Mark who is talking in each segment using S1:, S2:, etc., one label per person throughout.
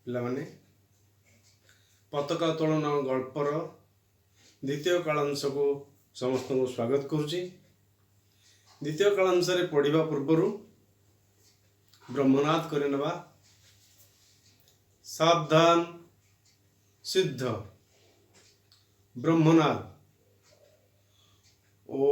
S1: ପିଲାମାନେ ପତାକା ଉତ୍ତୋଳନ ଗଳ୍ପର ଦ୍ୱିତୀୟ କାଳାଂଶକୁ ସମସ୍ତଙ୍କୁ ସ୍ୱାଗତ କରୁଛି। ଦ୍ୱିତୀୟ କାଳାଂଶରେ ପଢ଼ିବା ପୂର୍ବରୁ ବ୍ରହ୍ମନାଦ କରିନେବା। ସାବଧାନ ସିଦ୍ଧ ବ୍ରହ୍ମନାଦ। ଓ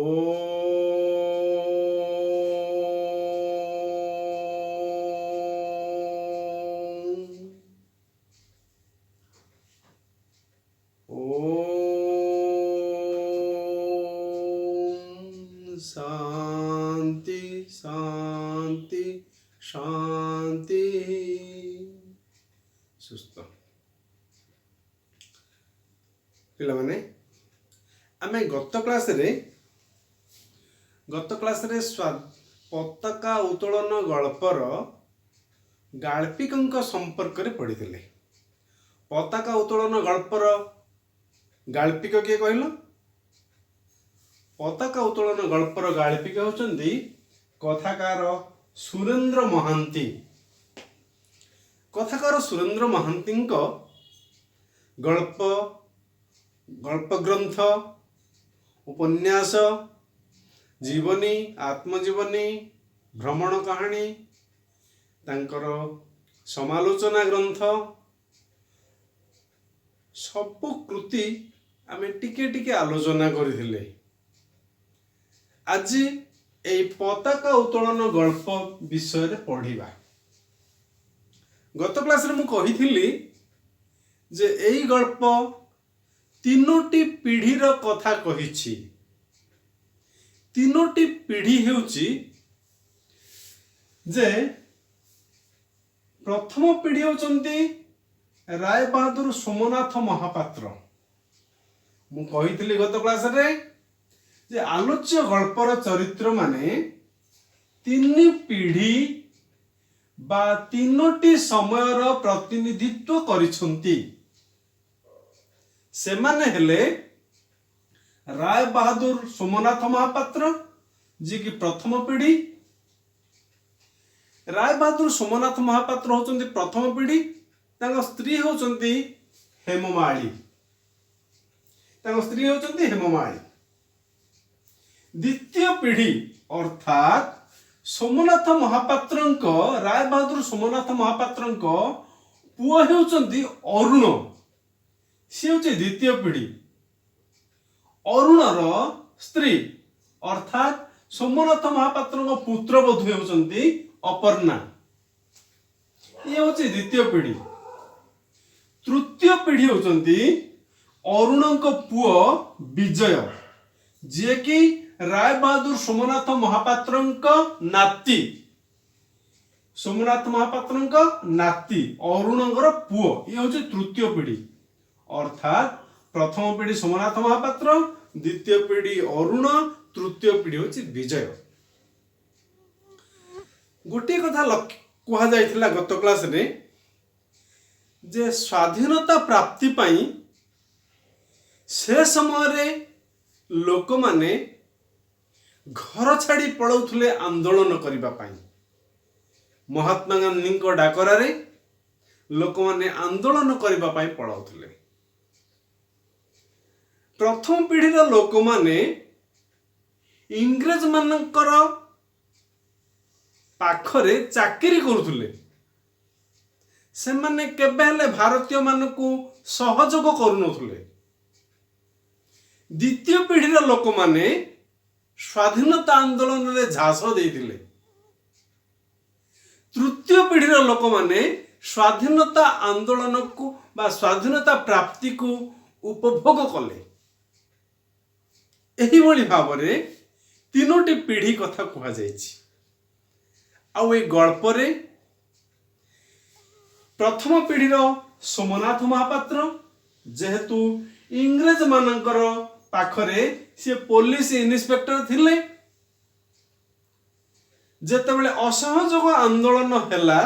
S1: शांति शांति शांति। सुस्थ पिलामाने आमे गत क्लास रे पताका उत्तोलन गल्पर गाल्पिक संपर्क रे पढ़ी। पताका उत्तोलन गल्पर गाल्पिक किए कहल? पताका उत्तोलन गल्पर गाल्पिक होचंदी कथाकार सुरेंद्र महांती। कथाकार सुरेंद्र महांती गल्प गल्प ग्रंथ उपन्यास जीवनी आत्मजीवनी भ्रमण कहानी तांकर समालोचना ग्रंथ सबु कृति आमे टिके टिके आलोचना करिथिले। आज ए पताका उत्तोलन गल्प विषय रे पढ़िबा। गत क्लास रे मु कहिथिली जे एई गल्प तीनोटी पीढ़ीर कथा कहिछि। तीनोटी पीढ़ी हेउछि जे प्रथम पीढ़ी होचंती राय बहादुर सोमनाथ महापात्र। मु कहिथिली गत क्लास रे जे आलोच्य गल्पर चरित्र माने तीन पीढ़ी बा तीनोटी समयर प्रतिनिधित्व करिसंती। सेमाने हेले राय बहादुर सोमनाथ महापात्र जी की प्रथम पीढ़ी। राय बहादुर सोमनाथ महापात्र होचंती प्रथम पीढ़ी। तांको स्त्री होचंती हेममाली। तांको स्त्री होचंती हेममाली। द्वितीय पीढ़ी अर्थात सोमनाथ महापात्रंको राय बहादुर सोमनाथ महापात्रंको पुओ हेउचंती अरुण। सी होची द्वितीय पीढ़ी। अरुणर स्त्री अर्थात सोमनाथ महापात्रंको पुत्रवधू हेउचंती अपर्णा। ये होची द्वितीय पीढ़ी। तृतीय पीढ़ी होचंती अरुणंको पुओ विजय जे कि राय बहादुर सोमनाथ महापात्रंको नाती। सोमनाथ महापात्रंको नाती अरुणंकर पुओ ये होची तृतीय पीढ़ी। अर्थात प्रथम पीढ़ी सोमनाथ महापात्र, द्वितीय पीढ़ी अरुण, तृतीय पीढ़ी होची विजय। गोटे कथा कहा जाइथिला गत क्लास रे जे स्वाधीनता प्राप्ति पाई से समय रे लोक माने घर छाड़ी पळौथुले आंदोलन करिबा पाई। महात्मा गांधी को डाकरा रे लोक माने आंदोलन करिबा पाई पळौथुले। प्रथम पीढ़ी रो लोक माने इंग्रेज मानकर पाखरे चाकरी करुथुले। से माने केबे हेले भारतीय मानकु सहयोग करुनथुले। द्वितीय पीढ़ी रो लोक माने स्वाधीनता आंदोलन रे झांस देइथिले। तृतीय पीढ़ी रो लोक माने स्वाधीनता आंदोलन को बा स्वाधीनता प्राप्ति को उपभोग कले। एही भली भावरे तीनोटी पीढ़ी कथा कहा जाइछि। आउ ए गल्प रे प्रथम पीढ़ी रो सोमनाथ महापात्र जेहेतु इंग्रेज मानकर पाखरे से पुलिस इन्स्पेक्टर थिले। जेतेबेले असहयोग आंदोलन हेला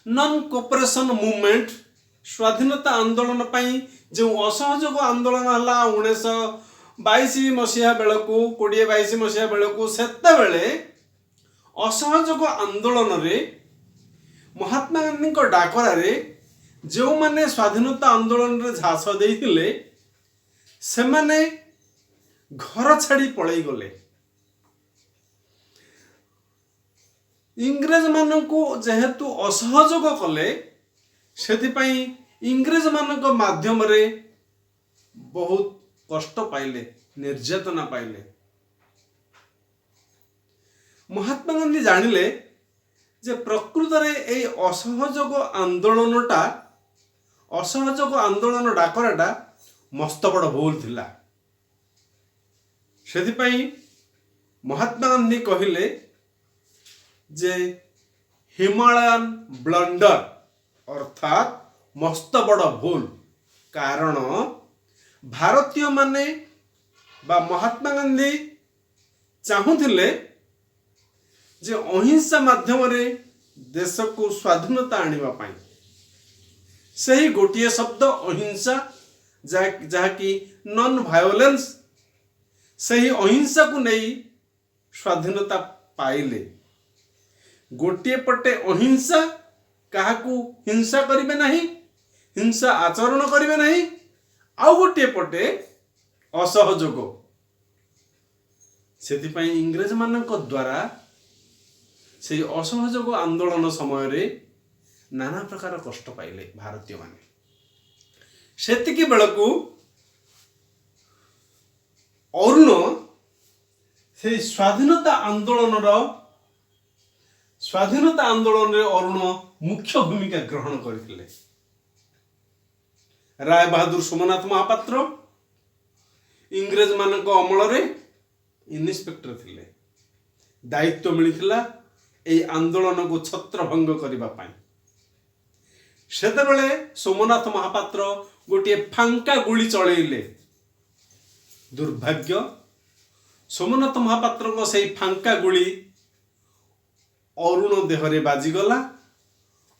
S1: नॉन कोऑपरेशन मूवमेंट स्वाधीनता आंदोलन पाई जो असहयोग आंदोलन हला 1922 मसीहा बेलकू 2022 मसीहा बेलकू सेते बेले असहयोग आंदोलन रे महात्मा गांधी को डाकरा रे जो माने स्वाधीनता आंदोलन रे झांस देइथिले सेमाने घर छाड़ी पळई गले। इंग्रेज मानकु जेहेतु असहयोग कले सेथिपाई इंग्रेज मानक माध्यम रे बहुत कष्ट पाइले, निर्यातना पाइले। महात्मा गांधी जानिले जे प्रकृत रे एई असहयोग आंदोलन डाकराटा मस्त बड़ भूल थिला। सेथिपाई महात्मा गांधी कहिले जे हिमालयन ब्लंडर अर्थात मस्त बड़ भूल। कारण भारतीय माने बा महात्मा गांधी चाहूथिले जे अहिंसा माध्यम रे देश को स्वाधीनता आनिबा पाई। सही गोटिए शब्द अहिंसा जहा कि नॉन वायोलेंस, सही अहिंसा को नहीं स्वाधीनता पाइले। गोटिए पटे अहिंसा, काहाकू हिंसा करिवे नहीं, हिंसा आचरण करिवे नहीं, आउ गोटिए पटे असहयोग। सेथिपाई इंग्रेज मानक द्वारा से असहयोग आंदोलन समय रे नाना प्रकार कष्ट पाइले भारतीय माने। सेतिकी बेलकू अरुण से स्वाधीनता आंदोलन रे अरुण मुख्य भूमिका ग्रहण करथिले। राय बहादुर सोमनाथ महापात्र इंग्रेज मानक अमल रे इन्स्पेक्टर थिले। दायित्व मिलिथिला एई आंदोलन को छत्रभंग करिबा पाई। सेतेबेले सोमनाथ महापात्र गोटे फांका गुली चलैले। दुर्भाग्य सोमनाथ महापात्र को सही फांका गुली अरुण देहरे बाजिगला।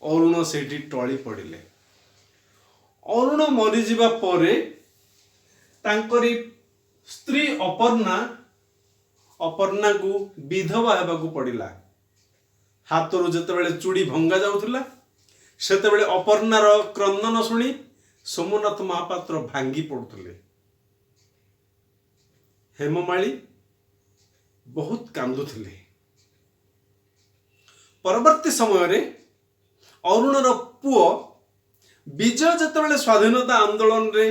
S1: अरुण सेठी टळी पड़िले। अरुण मरीजिबा परे तांकरी स्त्री अपर्णा को विधवा हेबाकू पड़िला। हाथरू जेतेबेले चूड़ी भंगा जाउथिला सेतेबेले अपर्णार क्रंदन शुणी सोमनाथ महापात्र भांगी पड़ुथिले। हेममाली बहुत कांदुथिले। परवर्ती समय रे अरुणर पुओ विजय जेतेबेले स्वाधीनता आंदोलन रे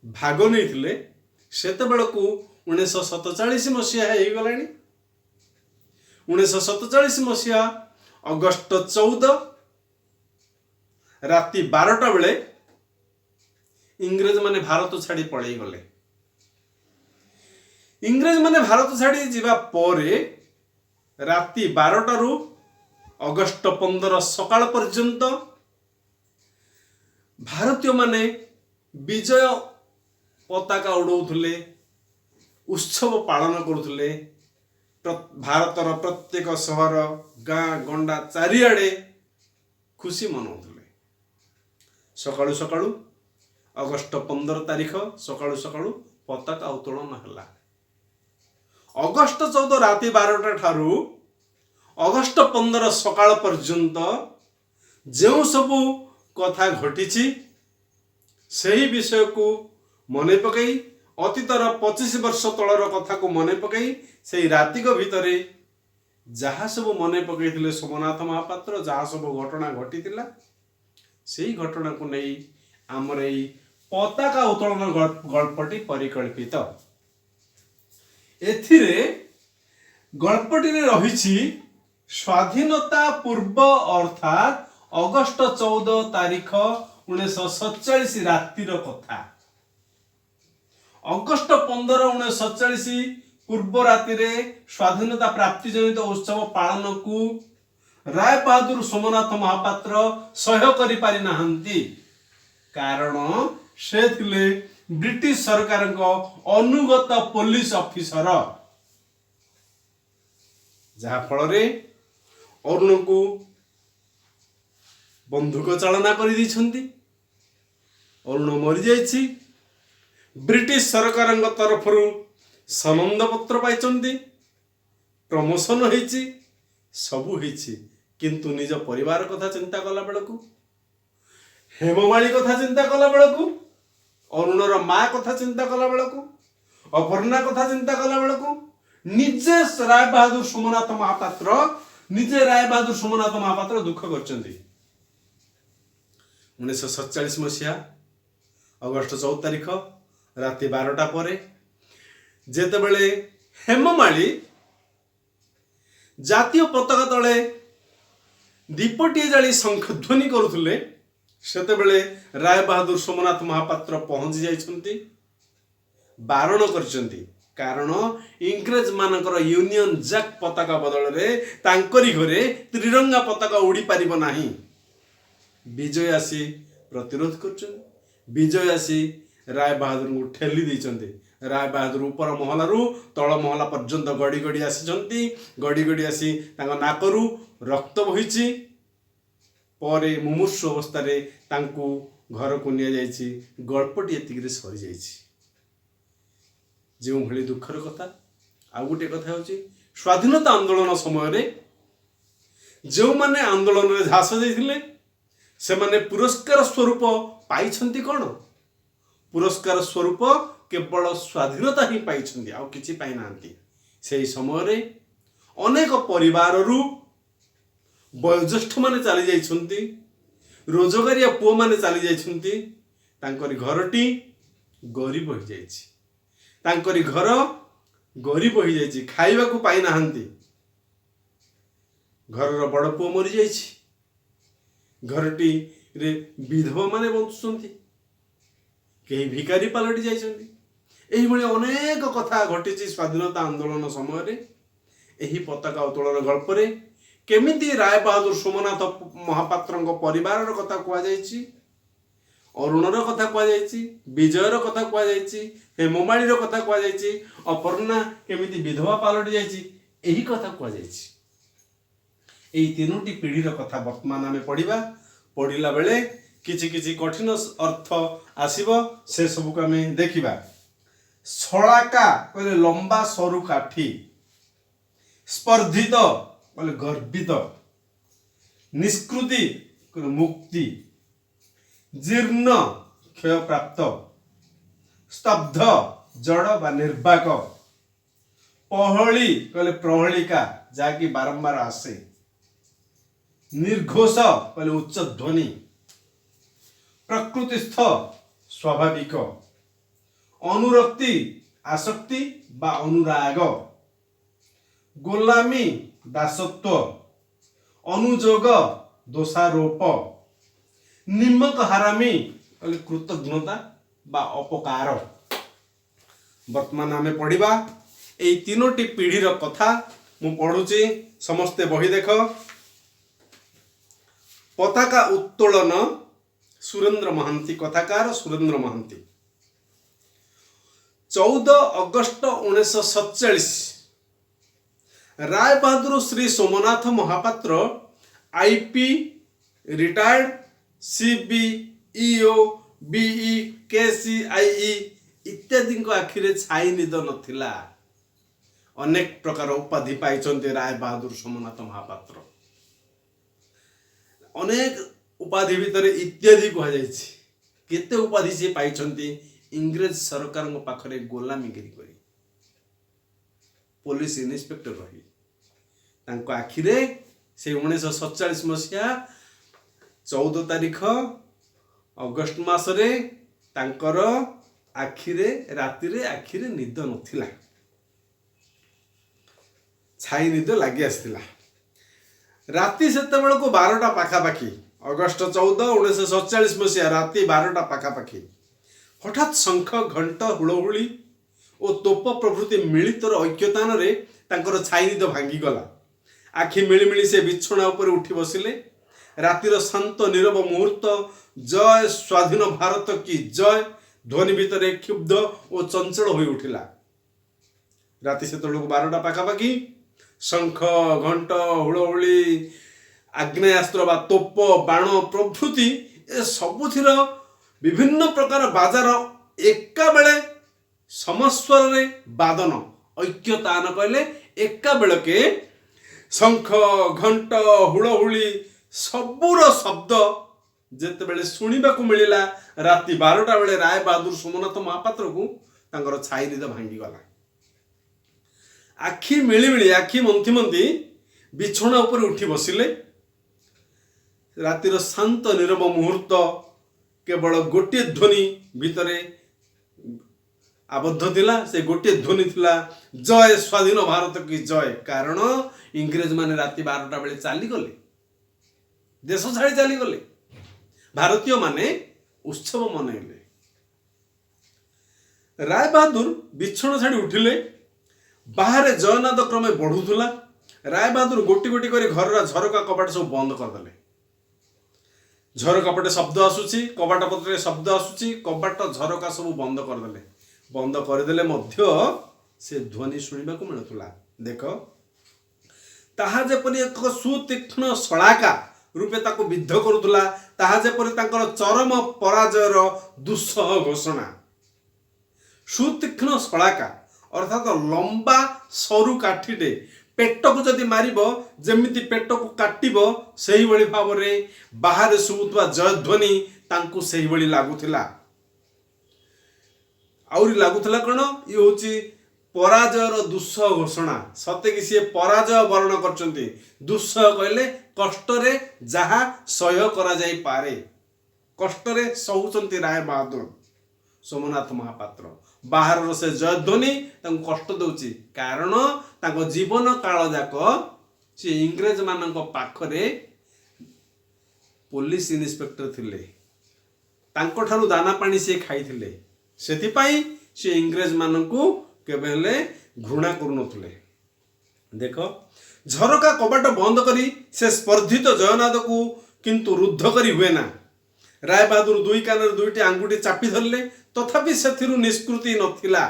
S1: भाग नैथिले सेतेबेलकू 1947 मसीहा हे गलानी। 1947 मसीहा अगस्त 14 राति 12टा बेले इंग्रेज माने भारत छाड़ी पळई गले। इंग्रेज माने भारत छाड़ी जिबा परे राति 12टा रु अगस्त 15 सकाळ पर्यंत भारतीय माने विजय पताका उड़ौथुले, उत्सव पालन करुथुले। भारतर प्रत्येक सहर गाँ गंडा चारिआडे खुशी मनाउथुले। सकाळु सकाळु अगस्त 15 तारीख सकाळु सकाळु पताका उत्तोलन हला। अगस्त 14 राति 12टा ठारू अगस्त 15 सकाळ पर्यंत जो सबु कथा घटिछि सही विषय को मने पकई अतीतर 25 वर्ष तलर कथा को मने पकई से रातिक भितरे जहाँ सब मने पकईथिले सोमनाथ महापात्र, जहाँ सब घटना घटीथिला सेही घटना को नहीं आमर एई पताका उत्तोलन गल्पटी परिकल्पित। एथिरे गल्पटी रहिछि स्वाधीनता पूर्व अर्थात अगस्त 14 तारीख 1947 रातिर कथा। अगस्त 15 1947 पूर्व राति रे स्वाधीनता प्राप्ति जनित उत्सव पालन को राय बहादुर सोमनाथ महापात्र सहयोग करि पारि नाहंती। कारण से थिले ब्रिटिश सरकार को अनुगत पुलिस ऑफिसर, जहा फल रे अरुण को बंधुक चालना कर दी। अरुण मरी जाइछि। ब्रिटिश सरकार तरफ सनंद पत्र पाई, प्रमोशन होइछि, सबू होइछि, किंतु निज परिवार कथा चिंता कला बेलकू हेममाली कथा चिंता कला बेलू अरुणर माँ कथा चिंता कला बेलू अपर्णा कथा चिंता कला बेलू निजे राय बहादुर सोमनाथ महापात्र निजे राय बहादुर सोमनाथ महापात्र दुख कर 1947 मसीहा अगस्ट 14 तारिख राति 12टा पर जेतेबेले हेममाली जातीय पताका तले दीपटीए जाली शंखध्वनि करुले सेतेबेले राय बहादुर सोमनाथ महापात्र पहुंची जाइछन्ति बारण करछन्ति कारण इंग्रेज मानकर यूनियन जैक पताका बदल रे तांकरी घरे त्रिरंगा पताका उड़ी पारिबो नाही। विजय आसी प्रतिरोध कर विजय आसी राय बहादुर को ठेली देइछन्ति। राय बहादुर ऊपर महला रु तल महला पर्यंत गड़ी गड़ी आसी गड़ी गड़ी आसी तांको नाकरू रक्त बहिछि परे मुमूर्षु अवस्था रे तांको घर को निया जाइछि गल्पटी एतिक सरी जाइछि। जो भली दुखर कथा आ गोटे कथा होछि स्वाधीनता आंदोलन समय रे जो माने आंदोलन रे झास जाइथिले से माने पुरस्कार स्वरूप पाइछन्ति कोन पुरस्कार स्वरूप केवल स्वाधीनता ही पाइछन्ति आ किछि पाइ नांती। सेही समय रे अनेक परिवार रु वयोज्येष्ठ माने चली जाइछन्ति रोजगारिया पुओ माने चली जाइछन्ति तांकरी घरटी गरीब हो जाइछि तांकरी घर गरीब हो जाइछि खाइबा को पाइ नाहंती घर बड़ पुओ मरि जाइछि घरटी रे विधवा माने बंचुछन्ति कहीं भिकारी पलटि जाइछन्ति एही भली अनेक कथा घटिछि स्वाधीनता आंदोलन समय रे। एही पताका उत्तोलन गल्प रे केमिति राय बहादुर सोमनाथ महापात्र परिवार कथा कुआ जाइछि अरुणर कथा कुआ जाइछि विजयर कथा कुआ जाइछि हेममालीर कथा कुआ जाइछि अपर्णा केमिति विधवा पलटि जाइछि एही कथा कुआ जाइछि। एही तीनोटी पीढ़ीर कथा वर्तमान आमे पढ़िला बेले किछि किछि कठिन अर्थ आसीबो से सब को आमे देखिबा। सलाका कहले लंबा सरू काठी स्पर्धित कहले गर्वित निष्कृति कहले मुक्ति जीर्ण क्षय प्राप्त स्तब्ध जड़ बा निर्वाक पहली कहले प्रहलिका जाकि बारंबार आसे निर्घोष कहले उच्च ध्वनि प्रकृतिस्थ स्वाभाविक अनुरक्ति आसक्ति बा अनुराग गोलामी दासत्व अनुजोग दोषारोप निम्मक हारामी कहले कृतज्ञता बा अपकार। वर्तमान आमे पढ़िबा एई तीनोटी पीढ़ीर कथा मु पढ़ुची समस्ते बही देख। पताका उत्तोलन सुरेंद्र महांती कथाकार सुरेंद्र महांती 14 अगस्त 1947 Rai Bahadur Shri Somnath Mahapatra IP retired CBE OBE KCIE इत्यादि आखिरे छाई निद नथिला। अनेक प्रकार उपाधि पाइछन्ते राय बहादुर सोमनाथ महापात्र अनेक उपाधि भितर इत्यादि कह जाइछि केते उपाधि से पाइछन्ती इंग्रेज सरकार पाखरे गोलामीगिरी करी पुलिस इन्स्पेक्टर रही तांको आखिरे से 1947 मसीहा 14 तारिख अगस्त मासरे तांकर आखिरे रातिरे आखिरे निद नथिला छाई निद लागि आस्थिला। राति सेतेबेल को 12टा पाखापाखि अगस्त 14 1947 मसीहा राति 12टा पाखापाखि हठात शंख घंट हुड़हुड़ी और तोप प्रभृति मिलितर ऐक्यतान रे तांकर छाई निद भांगी गला। आखि मिलिमिली से बिछोना ऊपर उठी बसिले। रातिर शांत नीरव मुहूर्त जय स्वाधीन भारत की जय ध्वनि भितर क्षुब्ध और चंचल हो उठिला। राति से 12टा पाखापाखि शंख घंट हुड़हुड़ी आग्नेयास्त्र बा तोप बाण प्रभृति ए सबुथिर विभिन्न प्रकार बाजार एका बेले समस्वर रे बादन ऐक्यतान कहले एका बेलके शंख घंट हुड़हुड़ी सबुर शब्द ଯେତେବେଳେ ଶୁଣିବାକୁ ମିଳିଲା ରାତି 12ଟା ବେଳେ ରାୟ ବାହାଦୁର ସୋମନାଥ ମହାପାତ୍ରକୁ ତାଙ୍କର ଛାଇ ନିଦ ଭାଙ୍ଗିଗଲା। ଆଖି ମିଳିମିଳି ଆଖି ମନ୍ଥି ମନ୍ଥି ବିଛଣା ଉପରେ ଉଠି ବସିଲେ। ରାତିର ଶାନ୍ତ ନୀରବ ମୁହୂର୍ତ୍ତ କେବଳ ଗୋଟିଏ ଧ୍ୱନି ଭିତରେ ଆବଦ୍ଧ ଥିଲା। ସେ ଗୋଟିଏ ଧ୍ୱନି ଥିଲା ଜୟ ସ୍ୱାଧୀନ ଭାରତ କି ଜୟ। କାରଣ ଇଂରେଜ ମାନେ ରାତି 12ଟା ବେଳେ ଚାଲିଗଲେ, ଦେଶ ଛାଡ଼ି ଚାଲିଗଲେ। ଭାରତୀୟ ମାନେ ଉତ୍ସବ ମନେଇଲେ। ରାୟ ବାହାଦୁର ବିଛଣା ଛାଡ଼ି ଉଠିଲେ। ବାହାରେ ଜୟନାଦ କ୍ରମେ ବଢୁଥିଲା। ରାୟ ବାହାଦୁର ଗୋଟି ଗୋଟି କରି ଘରର ଝରକା କବାଟ ସବୁ ବନ୍ଦ କରିଦେଲେ। ଝରକା ପଟେ ଶବ୍ଦ ଆସୁଛି, କବାଟ ପଟରେ ଶବ୍ଦ ଆସୁଛି, କବାଟ ଝରକା ସବୁ ବନ୍ଦ କରିଦେଲେ। ବନ୍ଦ କରିଦେଲେ ମଧ୍ୟ ସେ ଧ୍ୱନି ଶୁଣିବାକୁ ମିଳୁଥିଲା। ଦେଖ, ତାହା ଯେପରି ଏକ ସୁତୀକ୍ଷ୍ଣ ଶଳାକା ରୂପେ ତାକୁ ବିଦ୍ଧ କରୁଥିଲା, ତାହା ଯେପରି ତାଙ୍କର ଚରମ ପରାଜୟର ଦୁଃସହ ଘୋଷଣା। ସୁତୀକ୍ଷ୍ଣ ଶଳାକା ଅର୍ଥାତ ଲମ୍ବା ସରୁ କାଠିଟେ ପେଟକୁ ଯଦି ମାରିବ ଯେମିତି ପେଟକୁ କାଟିବ, ସେହିଭଳି ଭାବରେ ବାହାରେ ଶୁଭୁଥିବା ଜୟଧ୍ୱନି ତାଙ୍କୁ ସେହିଭଳି ଲାଗୁଥିଲା। ଆହୁରି ଲାଗୁଥିଲା କ'ଣ, ଇଏ ହେଉଛି ପରାଜୟର ଦୁଃସହ ଘୋଷଣା। ସତେକି ସିଏ ପରାଜୟ ବରଣ କରିଛନ୍ତି। ଦୁଃସହ କହିଲେ କଷ୍ଟରେ ଯାହା ସହ୍ୟ କରାଯାଇପାରେ। କଷ୍ଟରେ ସହୁଛନ୍ତି ରାୟ ବାହାଦୁର ସୋମନାଥ ମହାପାତ୍ର। ବାହାରର ସେ ଜୟଧ୍ୱନି ତାଙ୍କୁ କଷ୍ଟ ଦେଉଛି। କାରଣ ତାଙ୍କ ଜୀବନ କାଳ ଯାକ ସେ ଇଂରେଜ ମାନଙ୍କ ପାଖରେ ପୋଲିସ ଇନ୍ସପେକ୍ଟର ଥିଲେ। ତାଙ୍କଠାରୁ ଦାନା ପାଣି ସେ ଖାଇଥିଲେ। ସେଥିପାଇଁ ସେ ଇଂରେଜ ମାନଙ୍କୁ କେବେ ହେଲେ ଘୃଣା କରୁନଥିଲେ। ଦେଖ, ଝରକା କବାଟ ବନ୍ଦ କରି ସେ ସ୍ପର୍ଦ୍ଧିତ ଜୟନାଦକୁ କିନ୍ତୁ ରୁଦ୍ଧ କରି ହୁଏ ନା। ରାୟ ବାହାଦୁର ଦୁଇ କାନରେ ଦୁଇଟି ଆଙ୍ଗୁଠି ଚାପି ଧରିଲେ, ତଥାପି ସେଥିରୁ ନିଷ୍କୃତି ନଥିଲା।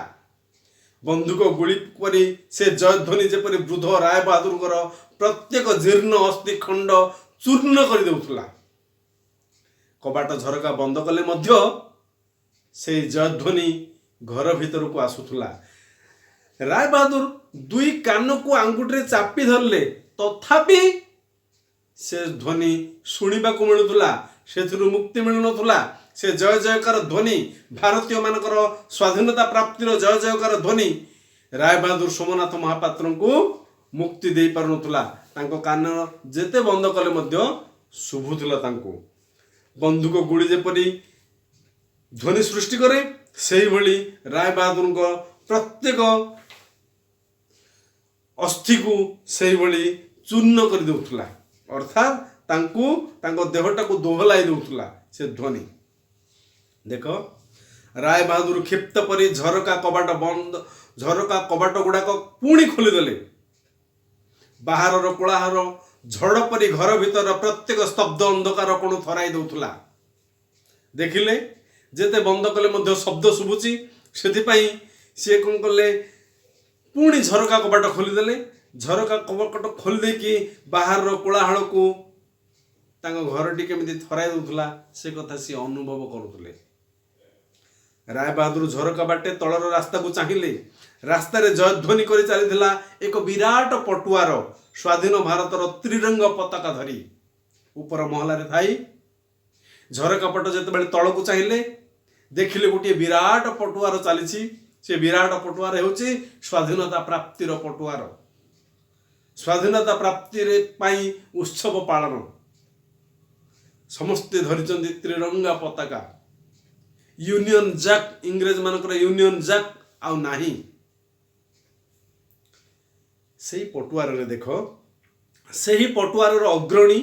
S1: ବନ୍ଧୁକ ଗୁଳି ପରି ସେ ଜୟଧ୍ୱନି ଯେପରି ବୃଦ୍ଧ ରାୟ ବାହାଦୁରଙ୍କର ପ୍ରତ୍ୟେକ ଜୀର୍ଣ୍ଣ ଅସ୍ଥି ଖଣ୍ଡ ଚୂର୍ଣ୍ଣ କରିଦେଉଥିଲା। କବାଟ ଝରକା ବନ୍ଦ କଲେ ମଧ୍ୟ ସେଇ ଜୟଧ୍ୱନି ଘର ଭିତରକୁ ଆସୁଥିଲା। ରାୟ ବାହାଦୁର ଦୁଇ କାନକୁ ଆଙ୍ଗୁଠିରେ ଚାପି ଧରିଲେ, ତଥାପି ସେ ଧ୍ୱନି ଶୁଣିବାକୁ ମିଳୁଥିଲା। ସେଥିରୁ ମୁକ୍ତି ମିଳୁନଥିଲା। ସେ ଜୟ ଜୟକାର ଧ୍ୱନି, ଭାରତୀୟ ମାନଙ୍କର ସ୍ୱାଧୀନତା ପ୍ରାପ୍ତିର ଜୟ ଜୟକାର ଧ୍ୱନି ରାୟ ବାହାଦୁର ସୋମନାଥ ମହାପାତ୍ରଙ୍କୁ ମୁକ୍ତି ଦେଇପାରୁନଥିଲା। ତାଙ୍କ କାନ ଯେତେ ବନ୍ଦ କଲେ ମଧ୍ୟ ଶୁଭୁଥିଲା ତାଙ୍କୁ। ବନ୍ଧୁକ ଗୁଳି ଯେପରି ଧ୍ୱନି ସୃଷ୍ଟି କରେ, ସେହିଭଳି ରାୟ ବାହାଦୁରଙ୍କ ପ୍ରତ୍ୟେକ ଅସ୍ଥିକୁ ସେହିଭଳି ଚୂର୍ଣ୍ଣ କରିଦେଉଥିଲା। ଅର୍ଥାତ୍ ତାଙ୍କୁ ତାଙ୍କ ଦେହଟାକୁ ଦୋହଲାଇ ଦେଉଥିଲା ସେ ଧ୍ୱନି। ଦେଖ, ରାୟ ବାହାଦୁର କ୍ଷିପ୍ତ ପରି ଝରକା କବାଟ ଗୁଡାକ ପୁଣି ଖୋଲିଦେଲେ। ବାହାରର କୋଳାହଳ ଝଡ଼ ପରି ଘର ଭିତର ପ୍ରତ୍ୟେକ ସ୍ତବ୍ଧ ଅନ୍ଧକାର କୋଣ ଥରାଇ ଦେଉଥିଲା। ଦେଖିଲେ, ଯେତେ ବନ୍ଦ କଲେ ମଧ୍ୟ ଶବ୍ଦ ଶୁଭୁଛି। ସେଥିପାଇଁ ସିଏ କ'ଣ କଲେ, ପୁଣି ଝରକା କବାଟ ଖୋଲିଦେଲେ। ଝରକା କବାଟ ଖୋଲି ଦେଇକି ବାହାରର କୋଳାହଳକୁ ତାଙ୍କ ଘରଟି କେମିତି ଥରାଇ ଦେଉଥିଲା ସେ କଥା ସିଏ ଅନୁଭବ କରୁଥିଲେ। ରାୟ ବାହାଦୁର ଝରକା ବାଟେ ତଳର ରାସ୍ତାକୁ ଚାହିଁଲେ। ରାସ୍ତାରେ ଜୟଧ୍ୱନି କରି ଚାଲିଥିଲା ଏକ ବିରାଟ ପଟୁଆର ସ୍ୱାଧୀନ ଭାରତର ତ୍ରିରଙ୍ଗ ପତାକା ଧରି ଉପର ମହଲାରେ ଥାଇ। ଝରକା ପଟ ଯେତେବେଳେ ତଳକୁ ଚାହିଁଲେ, ଦେଖିଲେ ଗୋଟିଏ ବିରାଟ ପଟୁଆର ଚାଲିଛି। ସେ ବିରାଟ ପଟୁଆର ହେଉଛି ସ୍ୱାଧୀନତା ପ୍ରାପ୍ତିର ପଟୁଆର। ସ୍ୱାଧୀନତା ପ୍ରାପ୍ତିରେ ପାଇଁ ଉତ୍ସବ ପାଳନ। ସମସ୍ତେ ଧରିଛନ୍ତି ତ୍ରିରଙ୍ଗା ପତାକା। ୟୁନିୟନ ଜାକ୍, ଇଂରେଜ ମାନଙ୍କର ୟୁନିୟନ ଜାକ୍ ଆଉ ନାହିଁ। ସେହି ପଟୁଆରରେ ଦେଖ, ସେହି ପଟୁଆରର ଅଗ୍ରଣୀ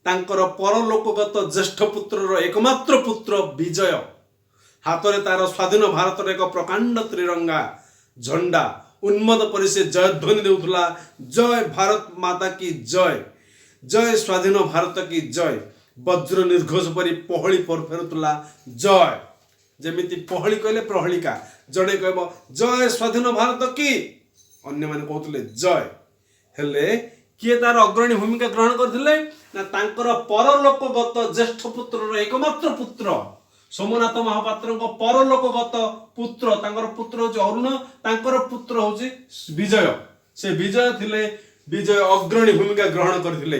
S1: ତାଙ୍କର ପରଲୋକଗତ ଜ୍ୟେଷ୍ଠ ପୁତ୍ରର ଏକମାତ୍ର ପୁତ୍ର ବିଜୟ। ହାତରେ ତାର ସ୍ୱାଧୀନ ଭାରତର ଏକ ପ୍ରକାଣ୍ଡ ତ୍ରିରଙ୍ଗା ଝଣ୍ଡା ଉନ୍ମତ ପରି ସେ ଜୟଧ୍ୱନି ଦେଉଥିଲା, ଜୟ ଭାରତ ମାତା କି ଜୟ, ଜୟ ସ୍ୱାଧୀନ ଭାରତ କି ଜୟ। ବଜ୍ର ନିର୍ଘୋଷ ପରି ପହଳି ଫେରୁଥିଲା ଜୟ। ଯେମିତି ପହଳି କହିଲେ ପ୍ରହଳିକା, ଜଣେ କହିବ ଜୟ ସ୍ୱାଧୀନ ଭାରତ କି, ଅନ୍ୟମାନେ କହୁଥିଲେ ଜୟ। ହେଲେ କିଏ ତାର ଅଗ୍ରଣୀ ଭୂମିକା ଗ୍ରହଣ କରିଥିଲେ ନା ତାଙ୍କର ପରଲୋକଗତ ଜ୍ୟେଷ୍ଠ ପୁତ୍ରର ଏକମାତ୍ର ପୁତ୍ର ସୋମନାଥ ମହାପାତ୍ରଙ୍କ ପରଲୋକଗତ ପୁତ୍ର। ତାଙ୍କର ପୁତ୍ର ହେଉଛି ଅରୁଣ, ତାଙ୍କର ପୁତ୍ର ହେଉଛି ବିଜୟ। ସେ ବିଜୟ ଥିଲେ, ବିଜୟ ଅଗ୍ରଣୀ ଭୂମିକା ଗ୍ରହଣ କରିଥିଲେ।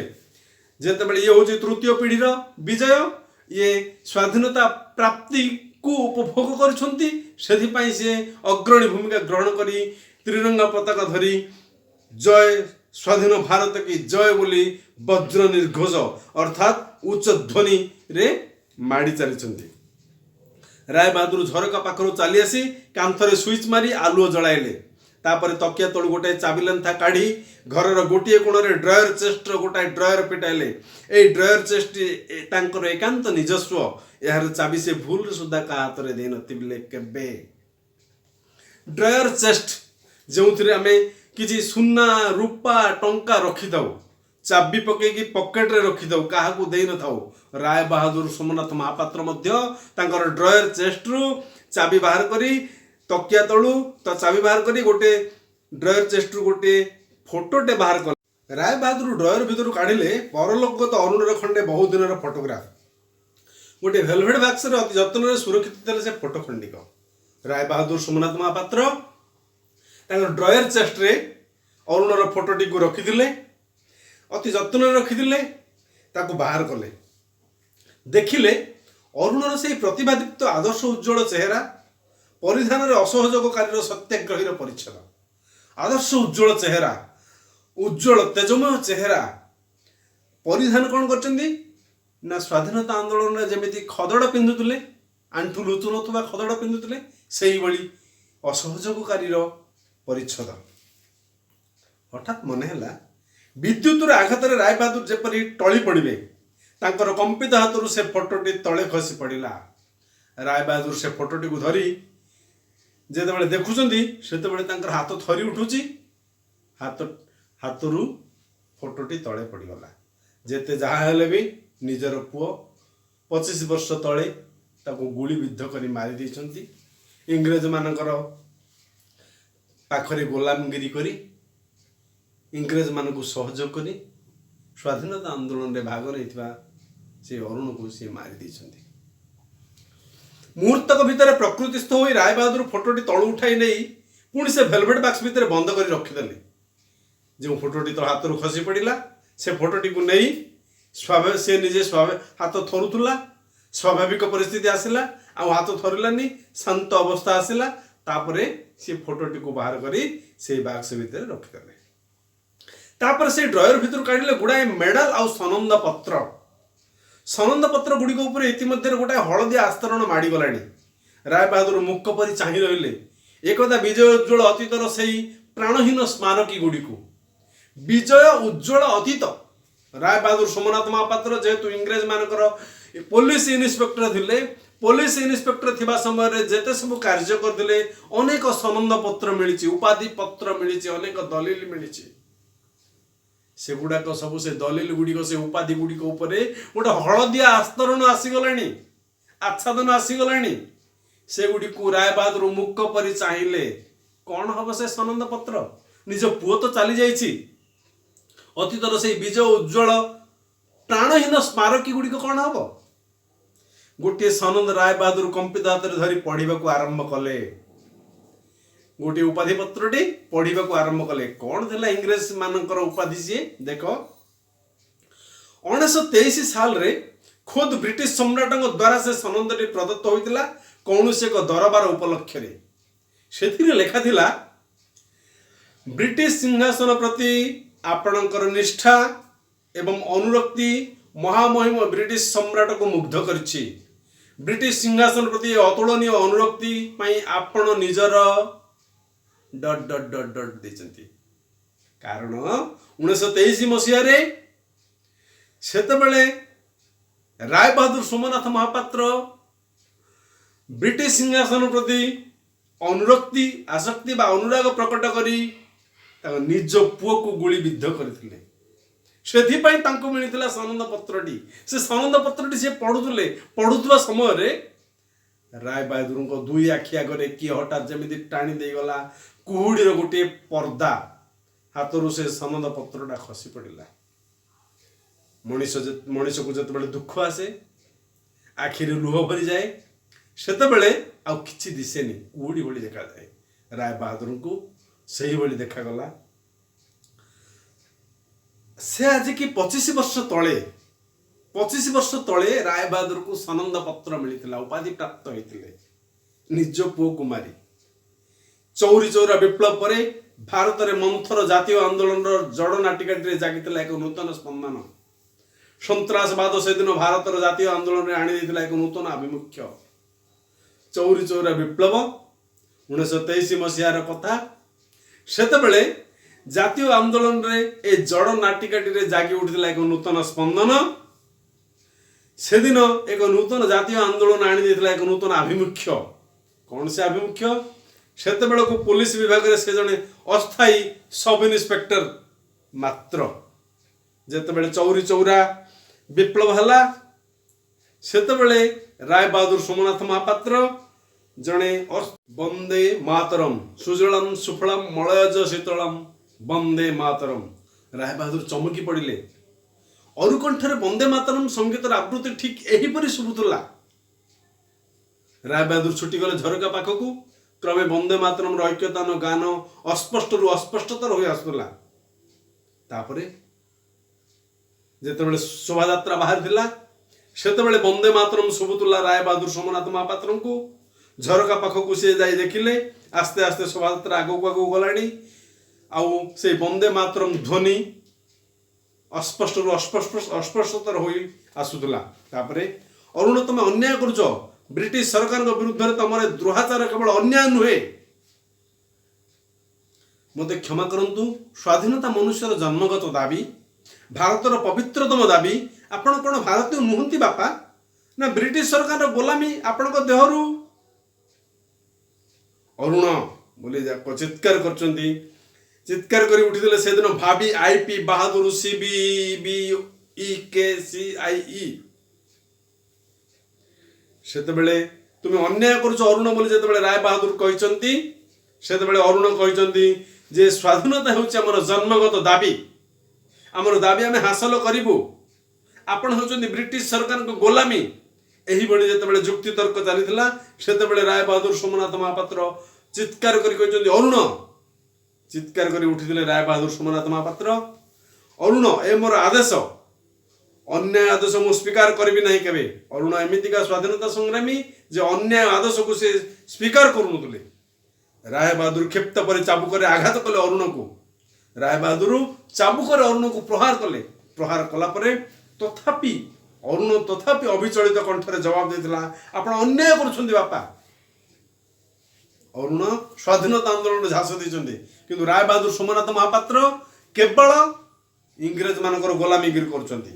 S1: ଯେତେବେଳେ ଇଏ ହେଉଛି ତୃତୀୟ ପିଢ଼ିର ବିଜୟ, ये स्वाधीनता प्राप्ति को उपभोग करुछंती सेथिपाई से अग्रणी भूमिका ग्रहण करी त्रिरंगा पताका धरी जय स्वाधीन भारत की जय बोली वज्र निर्घोष अर्थात उच्च ध्वनि रे माड़ी चली राय बहादुर झरका पाखर चली आसी कांथरे स्विच मारी आलुओ जलाइले तापर तकिया तलु गोटे चाबिलांथा काढ़ी घर गोटे कोण ड्रयर चेस्ट गोटाए ड्रयर पिटाइले ए ड्रयर चेस्ट तांकर एकांत निजस्व यार चाबी से भूल सुधा का हाथ में दे नथिले केबे ड्रयर चेस्ट जो आम कि सुना रूपा टंका रखी था चाबी पकईकि पकेट रे रखी था क्या दे न था राय बहादुर सोमनाथ महापात्र तांकर ड्रयर चेस्ट रु चाबी बाहर करी तकिया तलु तो चाबी बाहर करी गोटे ड्रयर चेस्ट रु गोटे फोटोटे बाहर कले राय बहादुर ड्रयर भितर काढ़िले परलोकगत अरुणर खंडे बहुत दिन फोटोग्राफ गोटे वेलवेट बॉक्स रे अति जतन सुरक्षित थे से photo खंडिक Rai Bahadur Somnath Mahapatra drawer chest रे अरुणर फोटोटी को रखिथिले अति जतन रखिथिले ताको बाहर कले देखिले अरुणर से प्रतिभादीप्त आदर्श उज्ज्वल चेहरा परिधान असहयोगकारी सत्याग्रही परिच्छेद आदर्श उज्ज्वल चेहरा उज्ज्वल तेजमय चेहरा परिधान कौन कर स्वाधीनता आंदोलन में जमी खदड़ पिंधुले आंठू लुचु ना खदड़ पिंधुले से भाई असहयोगकारी परिच्छेद हठात मनहेला विद्युत आघात राय बहादुर जेपरी टली पड़े तांकर कंपित हाथ से फोटोटी तले खसी पड़ा राय बहादुर से फोटोटी को धरी जेते देखुंट से हाथ थरी उठुची हाथ फोटोटी तले पड़गला जेते जहाँ हेले भी निजर पुओ 25 वर्ष तले ताको गुली विद्ध कर मारी देइछंती इंग्रेज मानकर पाखरे गोलामगिरी करी इंग्रेज मान को सहयोग करी स्वाधीनता आंदोलन में भाग नहीं से अरुण को सी मारी देइछंती मुहूर्तक भितर प्रकृतिस्थ हो राय बहादुर फोटोटी तलु उठाई नहीं पुणी से वेलवेट बॉक्स भितर बंद कर रखिदेले जो फोटोटी तो हाथ खसी पड़ा से फोटोटी को नहीं स्वाभाविक से निजे हाथ थरुला स्वाभाविक परिस्थिति आसला आ हाथ थरलानी शांत अवस्था आसला तापरे से फोटोटी को बाहर करी से बॉक्स भितर रखिदेले तापर से ड्रयर भितर काढ़िले गुड़ाए मेडल आउ सनंद पत्र गुड़िक उपर इतिमध्य गोटाए हलदिया आस्तरण माड़ी गलानी राय बहादुर मुक्क परी चाहि रहिले एकदा विजय उज्ज्वल अतीतर से प्राणहीन स्मारकी गुड़ी विजय उज्ज्वल अतीत राय बहादुर सोमनाथ महापात्र जेहेतु इंग्रेज मानकर पुलिस इन्स्पेक्टर थिले पुलिस इन्स्पेक्टर थिबा समय रे जेते सब कार्य करथिले अनेक सनंद पत्र मिलिछि उपाधि पत्र मिलिछि अनेक दलिल मिलिछि से गुड़ाक सब से दलिल गुड़िक से उपाधि गुड़िक उपरे गोटे हलदिया आस्तरण आसीगलानी आच्छादन आसीगलानी से गुड़ी को राय बहादुर मुक्क परी चाहिए कौन हम से सनंद पत्र निज पुओ तो चली जाइछि अतीतर से विजय उज्ज्वल प्राणहीन स्मारकी गुड़िक कौन हम गोटे सनंद राय बहादुर कंपित हाथ धरी पढ़ा आरंभ कले गोटे उपाधि पत्रटी पढ़ा आरंभ कले कौन था इंग्रेज मानकर उपाधि सी देख 1923 साल रे खुद ब्रिटिश सम्राट द्वारा से सनंदटी प्रदत्त होता कौन से एक दरबार उपलक्ष्य से लेखा थिला ब्रिटिश सिंहासन प्रति आपणकर निष्ठा एवं अनुरक्ति महामहिम ब्रिटिश सम्राट को मुग्ध करिछि ब्रिटिश सिंहासन प्रति अतुलनीय अनुरक्ति पई आपण निजर डट डट डट डट देचंती कारण 1923 मसीह सेतबेले राय बहादुर सोमनाथ महापात्र ब्रिटिश सिंहासन प्रति अनुरक्ति आसक्ति बा अनुराग प्रकट करी निज पुओ को गुली विद्ध करथिले सेथिपाई तांको मिलिथिला सनंद पत्रटी से सनंद पत्रटी से पढ़ुथुवा समय रे राय बहादुर को दुई आखि आगे किए हठात जमी टाणी दे गला कुहुड़ीर गोटे पर्दा हाथरू से सनंद पत्रटा खसी पड़ा मनीष को जिते दुख आसे आखिर लुह भरी जाए सेतबेले आउ किछि दिसेनी कुहुड़ी भली देखा जाए राय बहादुर को सही भली देखा से आज की 25 वर्ष तले 25 वर्ष तले राय बहादुर को सनंद पत्र मिलता उपाधि प्राप्त होते निज पुओ कुमारी। चौरी चौरा विप्लव पर भारत में मंथर जातीय आंदोलन जड़ नाटिकाटी जागी एक नूतन स्पंदन। सन्त्रासवाद से दिन भारत जातीय आंदोलन आनी एक नूतन आभिमुख्य। चौरी चौरा विप्लव 1923 मसीहार कथा। सेतबेले जातीय आंदोलन रे ए जड़ नाटिकाटी जागी उठिला एक नूतन स्पंदन। से दिन एक नूतन जातीय आंदोलन आनी एक नूतन आभिमुख्य। कौन से आभिमुख्य? सेतबेले को पुलिस विभाग रे से जने अस्थायी सब इन्स्पेक्टर मात्र। जेतेबेले चौरी चौरा विप्लव हला सेतेबेले राय बहादुर सोमनाथ महापात्र जने वंदे मातरम सुजलम सुफलम मलयज शीतलम वंदे मातरम। राय बहादुर चमकी पड़िले। अरुकंठरे वंदे मातरम संगीतर आवृत्ति ठीक एहीपरि शुभुला। राय बहादुर छुटी गले झरका पाखकू। क्रमे वंदे मातरम ऐक्यतान गान अस्पष्ट रु अस्पष्टतर हो आसुला। तापरे जेतेबेले शोभा यात्रा बाहर थिला सेतेबेले वंदे मातरम शुभुला राय बहादुर सोमनाथ महापात्र को। झरका पाखकू से जाई देखिले आस्ते आस्ते शोभा यात्रा आगू आगू गलानी। आउ से वंदे मातरम ध्वनि अस्पष्ट रु अस्पष्टतर हो आसुला। तापरे अरुण तुम अन्याय करछ ब्रिटिश सरकार विरुद्ध में तुम द्रोहाचार केवल अन्याय नुहे। मते क्षमा करंतु स्वाधीनता मनुष्यर जन्मगत दाबी भारतर पवित्रतम दाबी। आपण कौन भारतीय नुहंती बापा ना ब्रिटिश सरकार गोलामी आपण देहरु? अरुण बोली चित्कार करचंती। चित्कार करी उठिले से दिन भाभी आईपी बहादुर CBBEKCIE। सेतेबेले तुम अन्याय करुछ अरुण बोली जेतेबेले राय बहादुर कहिसंती सेतेबेले अरुण कहिसंती जे स्वाधीनता हेउछि हमर जन्मगत दाबी। हमर दाबी आमे हासिल करिबु। आपण होचंती ब्रिटिश सरकार को गोलामी। एही बडी जेतेबेले जुक्ति तर्क चलीथिला सेतेबेले राय बहादुर सोमनाथ महापात्र चित्कार करी कहिसंती अरुण। चित्कार करी उठिथिले राय बहादुर सोमनाथ महापात्र अरुण ए मोर आदेश अन्याय आदेश मु स्वीकार करी नहीं केबे। अरुण एमितिका स्वाधीनता संग्रामी जे अन्याय आदेश को से स्वीकार करूनुले। राय बहादुर क्षिप्त पर चाबुक आघात कले अरुण को। राय बहादुर चाबुक अरुण को प्रहार कले। प्रहार कला परे तथापि अरुण तथापि अविचलित कंठरे जवाब देथिला आपण अन्याय करूछंती बापा। अरुण स्वाधीनता आंदोलन झांस देछंती किंतु राय बहादुर सोमनाथ महापात्र केवल इंग्रेज मानकर गोलामीगिरी करूछंती।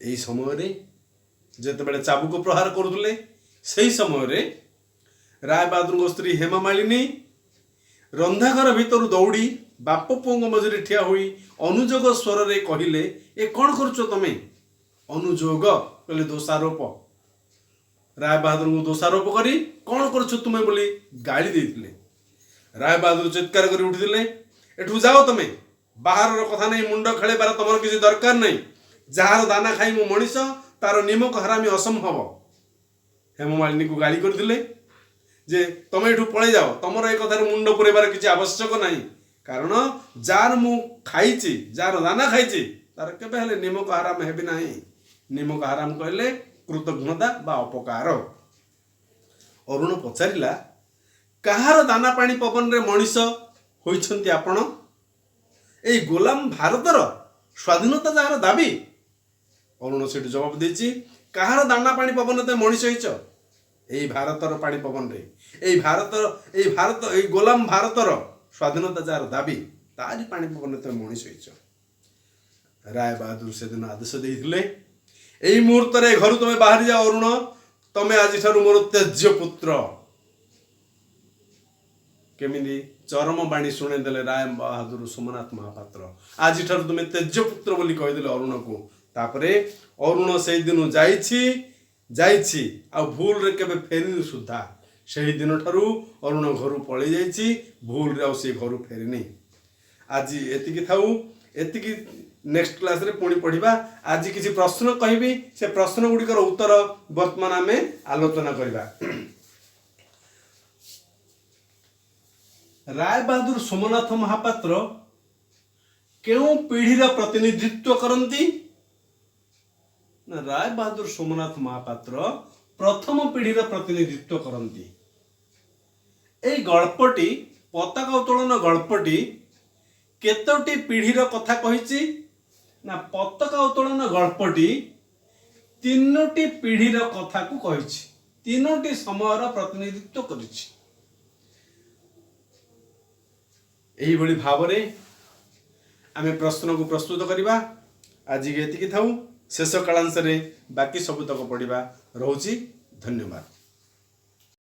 S1: एही समय रे जेतेबेले चाबुक प्रहार करुले सेही समय रे राय बहादुर स्त्री हेमा मालिनी रंधाघर भीतर दौड़ी बाप पुओं मझे ठिया हुई अनुजोग स्वर रे कहिले ए कौन करुच तमे? अनुजोग कहले दोषारोप। राय बहादुर को दोषारोप करी कौन करुच तुमे बोली गाली देथिले। राय बहादुर चित्कार करी उठिले एठू जाओ तमे बाहर कथा नहीं मुंड खेले बार तुमर किसी दरकार नहीं। जार दाना खाई मु मनीष तार निमक हरामी असंभव। हेममालिनी को गाली करथिले जे तमे एठू पळे जाओ तमर ए कथार मुंड पुरेबार किछि आवश्यक नहीं। कारण जार मु खाइछि जार दाना खाइछि तार केबे हेले निमक हराम हेबि नाही। निमक हराम कहले कृतज्ञता बा अपकार। अरुण पचारिला कहार दाना पानी पवन रे मनीष होइछंती आपण? एई गोलाम भारतर स्वाधीनता जार दाबी। अरुण से जवाब देछि कहार दाना पानी पवन ते मनीष होइछ? एई भारतर पानी पवन रे एई भारत एई गोलाम भारतर स्वाधीनता जार दाबी तारी पानी पवन ते मनीष होइछ। राय बहादुर से दिन आदेश देइथिले एई मुहूर्त रे घर तुमे बाहर जाओ अरुण तमे आज ठारू मोर तेज्य पुत्र। केमिदी चरम बाणी शुणे देले राय बहादुर सोमनाथ महापात्र आज ठारू तुमे तेज्य पुत्र बोली कहि देले अरुण को। तापरे अरुण से दिन जाइछि आ भूल रे केबे फेरिनी सुधा। से दिन ठारू अरुण घर पळै जाइछि भूल रे आ से घर फेरिनी। आज एतिकी थाउ एतिकी नेक्स्ट क्लास रे पुणी पढ़िबा। आज किसी प्रश्न कहबी से प्रश्न गुड़िकर उत्तर वर्तमान आमे आलोचना करिबा। राय बहादुर सोमनाथ महापात्र केउ पीढ़ीर प्रतिनिधित्व करती? ନା ରାୟ ବାହାଦୁର सोमनाथ महापात्र प्रथम पीढ़ीर प्रतिनिधित्व करती। एई गल्पटी पताका उत्तोलन गल्पटी केतोटी पीढ़ीर कथा कहिछि ना पताका उत्तोलन गल्पटी तीनोटी पीढ़ीर कथा को कहिछि, तीनोटी समयर प्रतिनिधित्व करिछि। एही भली भावरे आमे प्रश्न को प्रस्तुत करिबा। आज एतिकी थाउ, शेष कालांश रे बाकी सबुतक पढ़िबा। रहुछि, धन्यवाद।